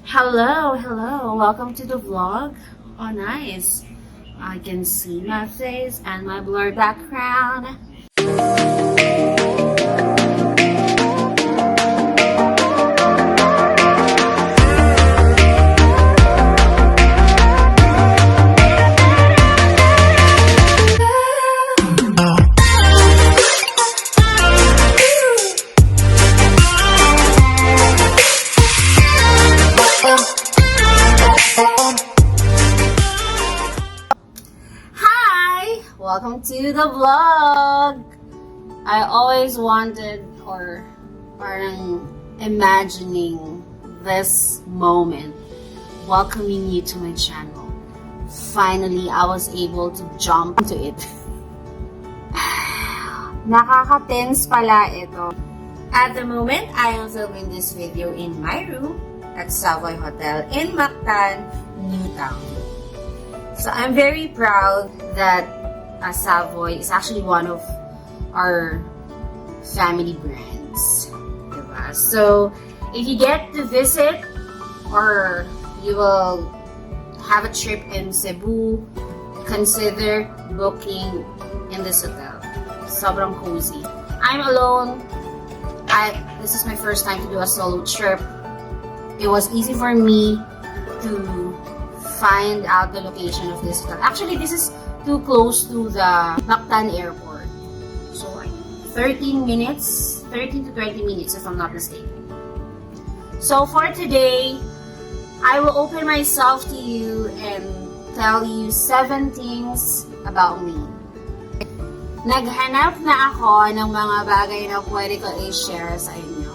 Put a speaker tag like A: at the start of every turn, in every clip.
A: Hello, welcome to the vlog. Oh, nice. I can see my face and my blurred background. Hi! Welcome to the vlog! I always wanted or parang imagining this moment welcoming you to my channel. Finally, I was able to jump into it. Nakaka-tense pala ito. At the moment, I am filming this video in my room at Savoy Hotel in Mactan, Newtown. So I'm very proud that Savoy is actually one of our family brands. Diba? So if you get to visit or you will have a trip in Cebu, consider booking in this hotel. Sobrang cozy. I'm alone. This is my first time to do a solo trip. It was easy for me to find out the location of this hotel. Actually, this is too close to the Mactan Airport. So, 13 to 20 minutes if I'm not mistaken. So, for today, I will open myself to you and tell you 7 things about me. Naghanap na ako ng mga bagay na pwede ko i-share sa inyo.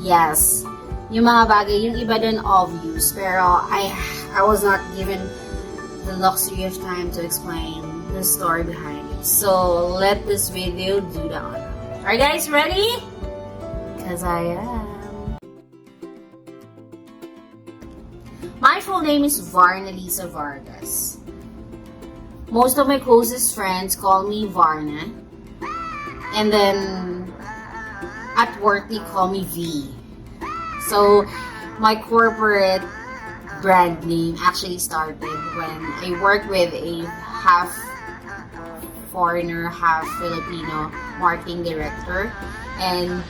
A: Yes, yung mga bagay, yung iba dun obvious, pero I was not given the luxury of time to explain the story behind it. So, let this video do the honor. Are you guys ready? Because I am. My full name is Varnalisa Vargas. Most of my closest friends call me Varna. And then, at work, they call me V. So, my corporate brand name actually started when I worked with a half foreigner, half Filipino marketing director. And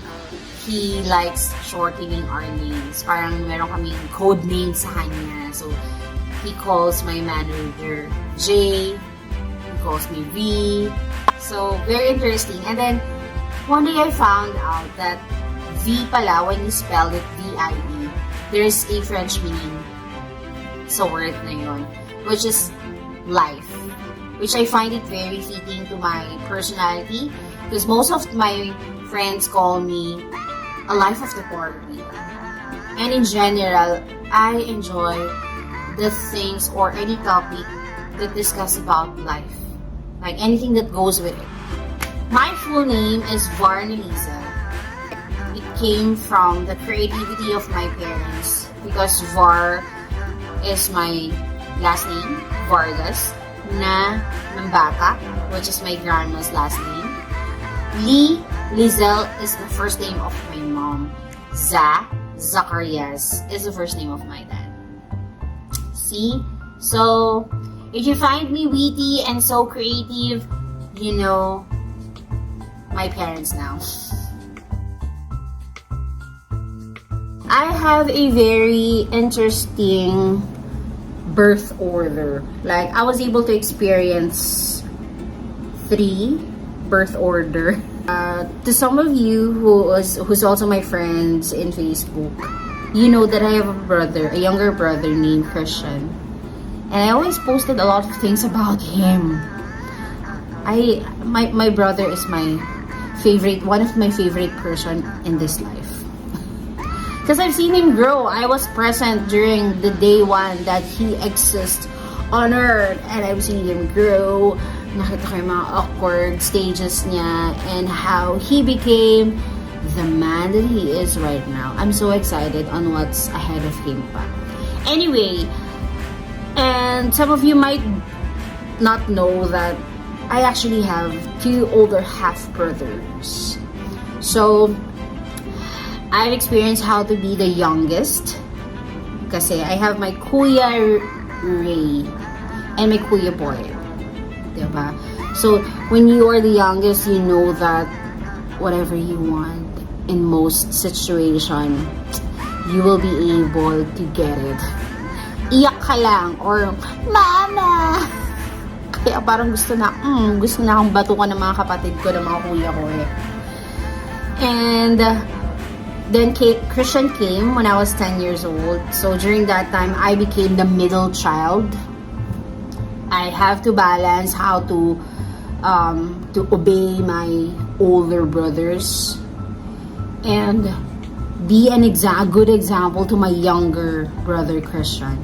A: he likes shortening our names. Parang meron kaming code name sa kanya. So, he calls my manager J. He calls me V. So, very interesting. And then, one day I found out that V pala, when you spell it V-I-E, there's a French meaning sa word na yun, which is life. Which I find it very fitting to my personality because most of my friends call me a life of the party. And in general, I enjoy the things or any topic that discuss about life. Like anything that goes with it. My full name is Varnalisa. It came from the creativity of my parents because Var is my last name, Vargas, na Mambata, which is my grandma's last name. Lizelle is the first name of my mom. Zacharias is the first name of my dad. See? So, if you find me witty and so creative, you know my parents now. I have a very interesting birth order. Like, I was able to experience 3 birth order. To some of you who's also my friends in Facebook, you know that I have a younger brother named Christian. And I always posted a lot of things about him. My brother is one of my favorite person in this life. Because I've seen him grow. I was present during the day 1 that he exists on Earth. And I've seen him grow. Nakita ko yung mga awkward stages niya and how he became the man that he is right now. I'm so excited on what's ahead of him pa. Anyway, and some of you might not know that I actually have 2 older half-brothers. So, I've experienced how to be the youngest Kasi I have my Kuya Ray and my Kuya Boy. Diba? So, when you are the youngest, you know that whatever you want in most situation, you will be able to get it. Iyak ka lang or mama. Kaya parang gusto na akong batukan ng mga kapatid ko, ng mga kuya ko eh. And then Christian came when I was 10 years old. So during that time, I became the middle child. I have to balance how to obey my older brothers and be a good example to my younger brother Christian.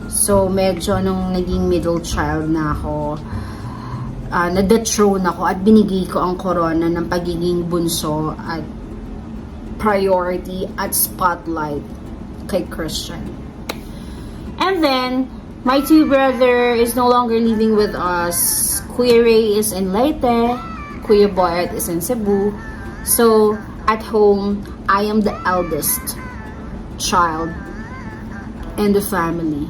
A: So medyo nung naging middle child na ako, na-dethrone ako at binigay ko ang corona ng pagiging bunso at priority at spotlight kay Christian. And then my two brother is no longer living with us. Kuya Ray is in Leyte, Kuya Boyet is in Cebu. So at home, I am the eldest child in the family.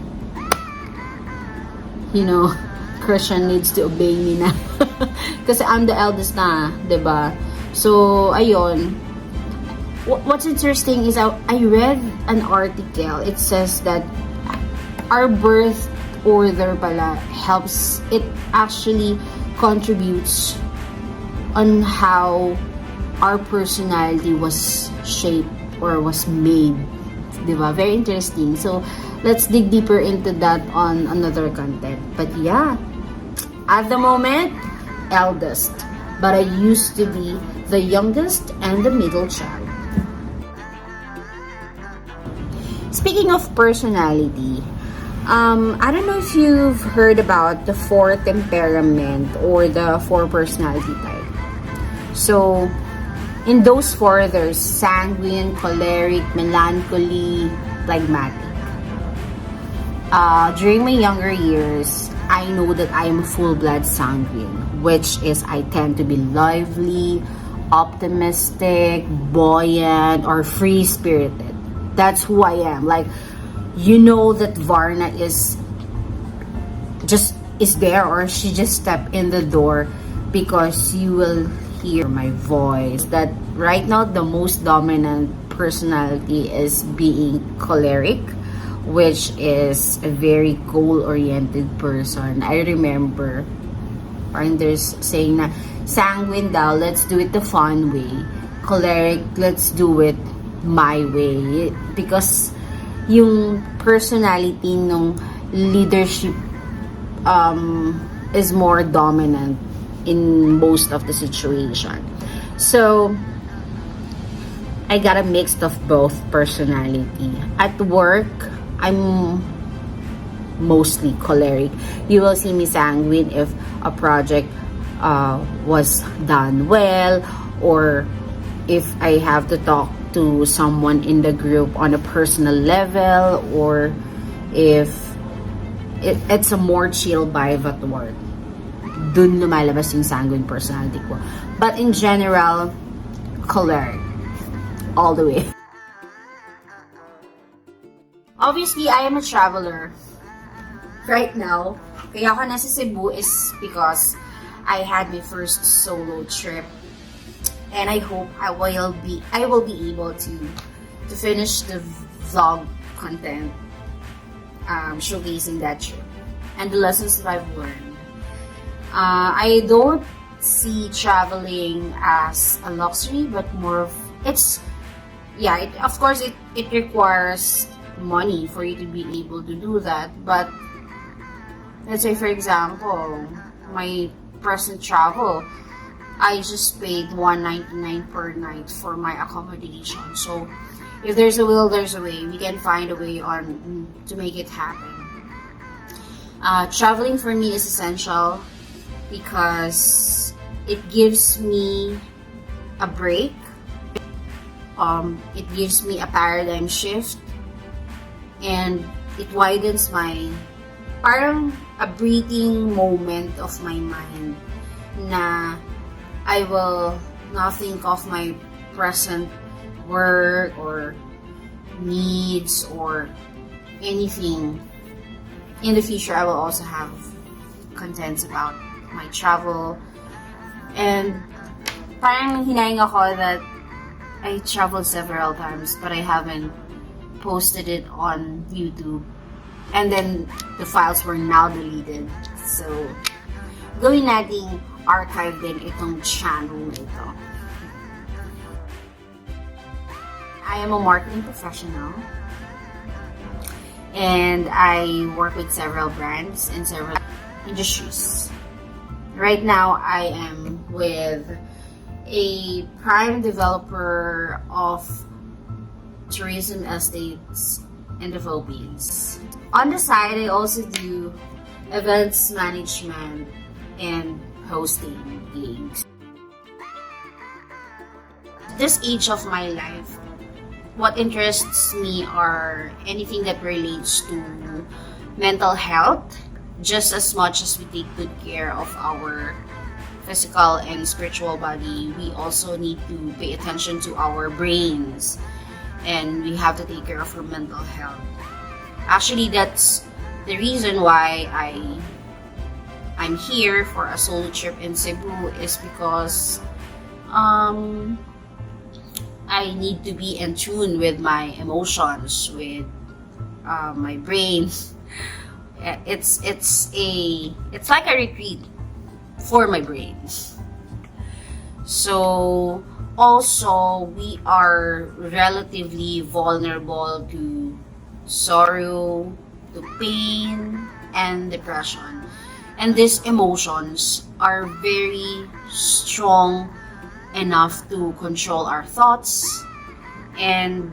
A: You know, Christian needs to obey me na. Kasi I'm the eldest na, diba? So, ayun. What's interesting is I read an article. It says that our birth order pala helps, it actually contributes on how our personality was shaped or was made. Diba? Very interesting. So, let's dig deeper into that on another content. But yeah, at the moment, eldest. But I used to be the youngest and the middle child. Speaking of personality, I don't know if you've heard about the 4 temperament or the 4 personality type. So, in those 4, there's sanguine, choleric, melancholy, phlegmatic. During my younger years, I know that I am full-blood sanguine, which is I tend to be lively, optimistic, buoyant, or free-spirited. That's who I am. Like, you know that Varna is there, or she just stepped in the door because you will hear my voice. That right now the most dominant personality is being choleric, which is a very goal-oriented person. I remember parang there's saying na sanguine daw, let's do it the fun way. Choleric, let's do it my way. Because yung personality ng leadership is more dominant in most of the situation. So, I got a mix of both personality. At work, I'm mostly choleric. You will see me sanguine if a project was done well, or if I have to talk to someone in the group on a personal level, or if it's a more chill vibe at work. Dun lumalabas yung sanguine personality ko. But in general, choleric. All the way. Obviously, I am a traveler. Right now, kaya ako nasa Cebu is because I had my first solo trip. And I hope I will be able to finish the vlog content showcasing that trip and the lessons that I've learned. I don't see traveling as a luxury, but more of of course it requires money for you to be able to do that. But let's say, for example, my present travel, I just paid $199 per night for my accommodation. So if there's a will, there's a way. We can find a way to make it happen. Traveling for me is essential because it gives me a break. It gives me a paradigm shift, and it widens parang a breathing moment of my mind na I will not think of my present work or needs or anything. In the future, I will also have contents about my travel. And parang hinayang ako that I traveled several times but I haven't posted it on YouTube. And then the files were now deleted. So, gawin nating archive din itong channel na ito. I am a marketing professional and I work with several brands in several industries. Right now, I am with a prime developer of tourism estates in the Philippines. On the side, I also do events management and hosting gigs. This age of my life, what interests me are anything that relates to mental health. Just as much as we take good care of our physical and spiritual body, we also need to pay attention to our brains and we have to take care of our mental health. Actually, that's the reason why I'm here for a solo trip in Cebu is because I need to be in tune with my emotions, with my brain. It's like a retreat for my brain. So also we are relatively vulnerable to sorrow, to pain, and depression. And these emotions are very strong enough to control our thoughts, and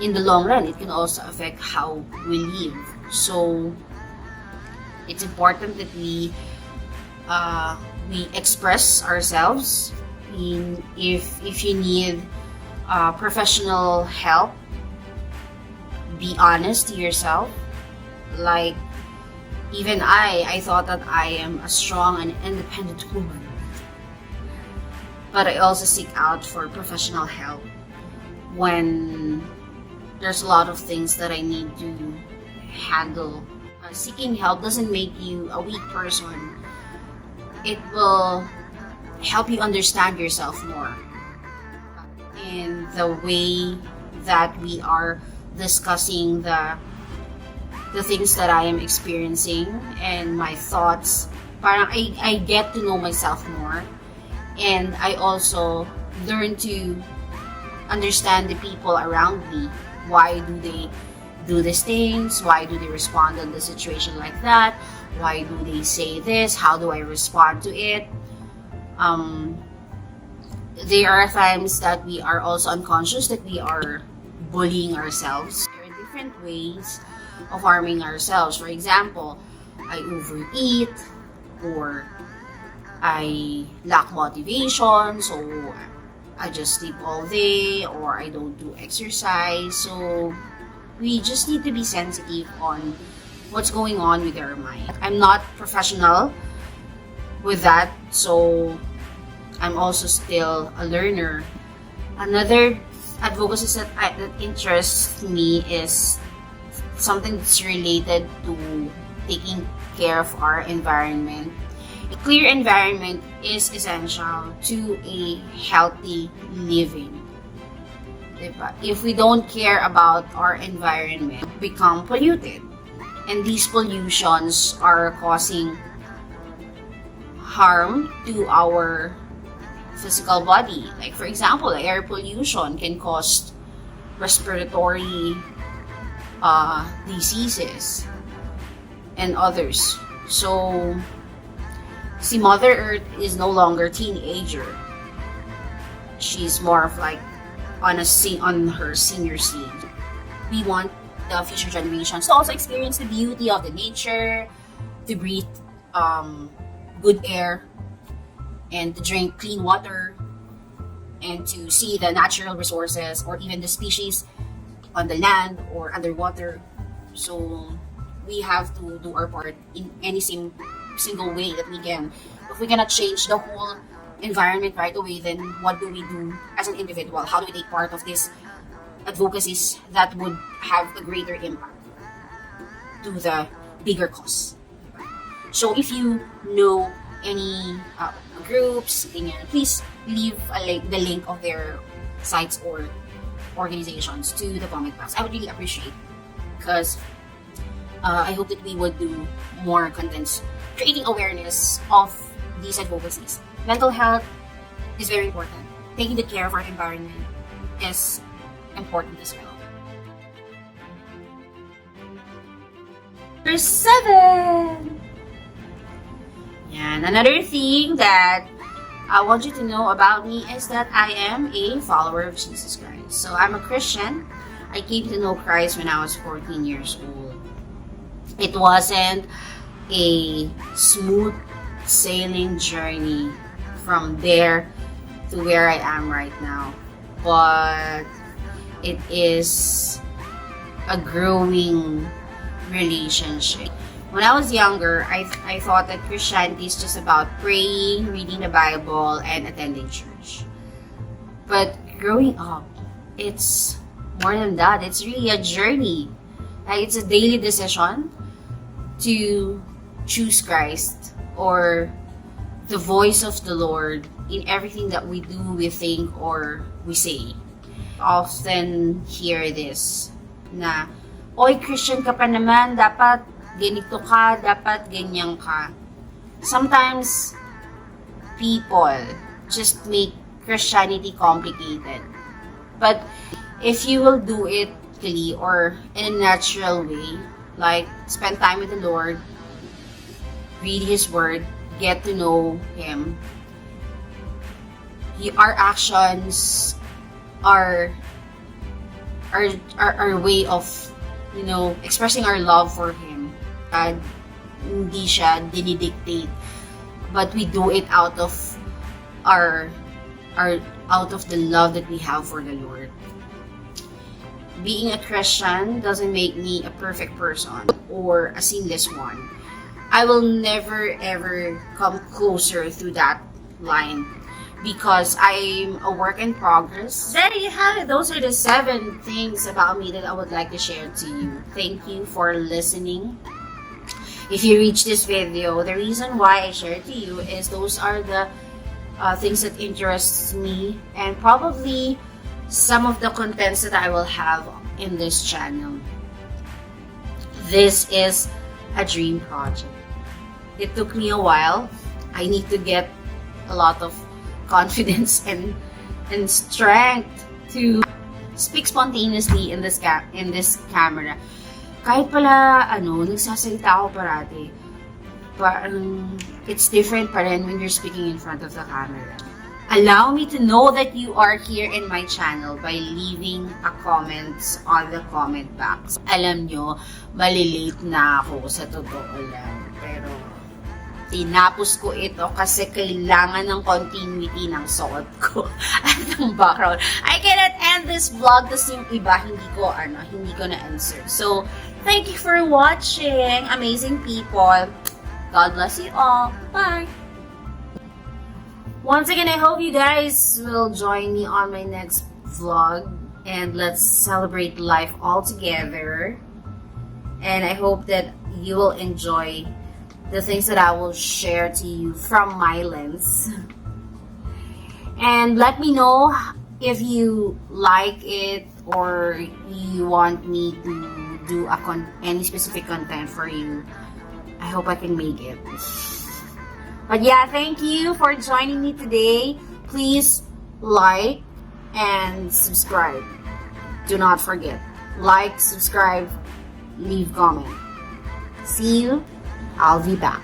A: in the long run it can also affect how we live. So it's important that we express ourselves. If you need professional help, be honest to yourself. Like even I thought that I am a strong and independent woman, but I also seek out for professional help when there's a lot of things that I need to handle. Seeking help doesn't make you a weak person. It will help you understand yourself more. In the way that we are discussing the things that I am experiencing and my thoughts, parang I get to know myself more, and I also learn to understand the people around me. Why do they do these things? Why do they respond in the situation like that? Why do they say this? How do I respond to it? There are times that we are also unconscious that we are bullying ourselves. There are different ways of harming ourselves. For example, I overeat, or I lack motivation, so I just sleep all day, or I don't do exercise. So we just need to be sensitive on what's going on with our mind. I'm not professional with that, so I'm also still a learner. Another advocacy that interests me is something that's related to taking care of our environment. A clear environment is essential to a healthy living. If we don't care about our environment, we become polluted. And these pollutions are causing harm to our physical body. Like for example, air pollution can cause respiratory diseases and others. So, see, Mother Earth is no longer teenager. She's more of like on her senior stage. We want the future generations to also experience the beauty of the nature, to breathe good air, and to drink clean water, and to see the natural resources or even the species on the land or underwater. So we have to do our part in any single way that we can. If we cannot change the whole environment right away, then what do we do as an individual? How do we take part of this advocacies that would have a greater impact to the bigger cause. So if you know any groups, please leave the link of their sites or organizations to the comment box. I would really appreciate, because I hope that we would do more contents creating awareness of these advocacies. Mental health is very important. Taking good care of our environment is important as well. Number 7. And another thing that I want you to know about me is that I am a follower of Jesus Christ. So I'm a Christian. I came to know Christ when I was 14 years old. It wasn't a smooth sailing journey from there to where I am right now, but it is a growing relationship. When I was younger, I thought that Christianity is just about praying, reading the Bible, and attending church. But growing up, it's more than that. It's really a journey. It's a daily decision to choose Christ or the voice of the Lord in everything that we do, we think, or we say. I often hear this na, "Oy, Christian ka pa naman, dapat ganito ka, dapat ganyan ka." Sometimes, people just make Christianity complicated. But if you will do it or in a natural way, like spend time with the Lord, read His Word, get to know Him, our actions, our way of, expressing our love for Him, hindi siya dinidictate, but we do it out of out of the love that we have for the Lord. Being a Christian doesn't make me a perfect person or a sinless one. I will never ever come closer to that line because I'm a work in progress. There you have it. Those are the 7 things about me that I would like to share to you. Thank you for listening. If you reach this video, the reason why I share it to you is those are the things that interests me, and probably some of the contents that I will have in this channel. This is a dream project. It took me a while. I need to get a lot of confidence and strength to speak spontaneously in this camera. Kahit pala nagsasalita ako parati, it's different pa rin when you're speaking in front of the camera. Allow me to know that you are here in my channel by leaving a comment on the comment box. Alam nyo, malilate na ako sa totoo lang. Pero, tinapos ko ito kasi kailangan ng continuity ng suot ko at ng background. I cannot end this vlog kasi yung iba hindi ko na-answer. So, thank you for watching, amazing people. God bless you all. Bye! Once again, I hope you guys will join me on my next vlog and let's celebrate life all together. And I hope that you will enjoy the things that I will share to you from my lens. And let me know if you like it or you want me to do any specific content for you. I hope I can make it. But yeah, thank you for joining me today. Please like and subscribe. Do not forget. Like, subscribe, leave comment. See you. I'll be back.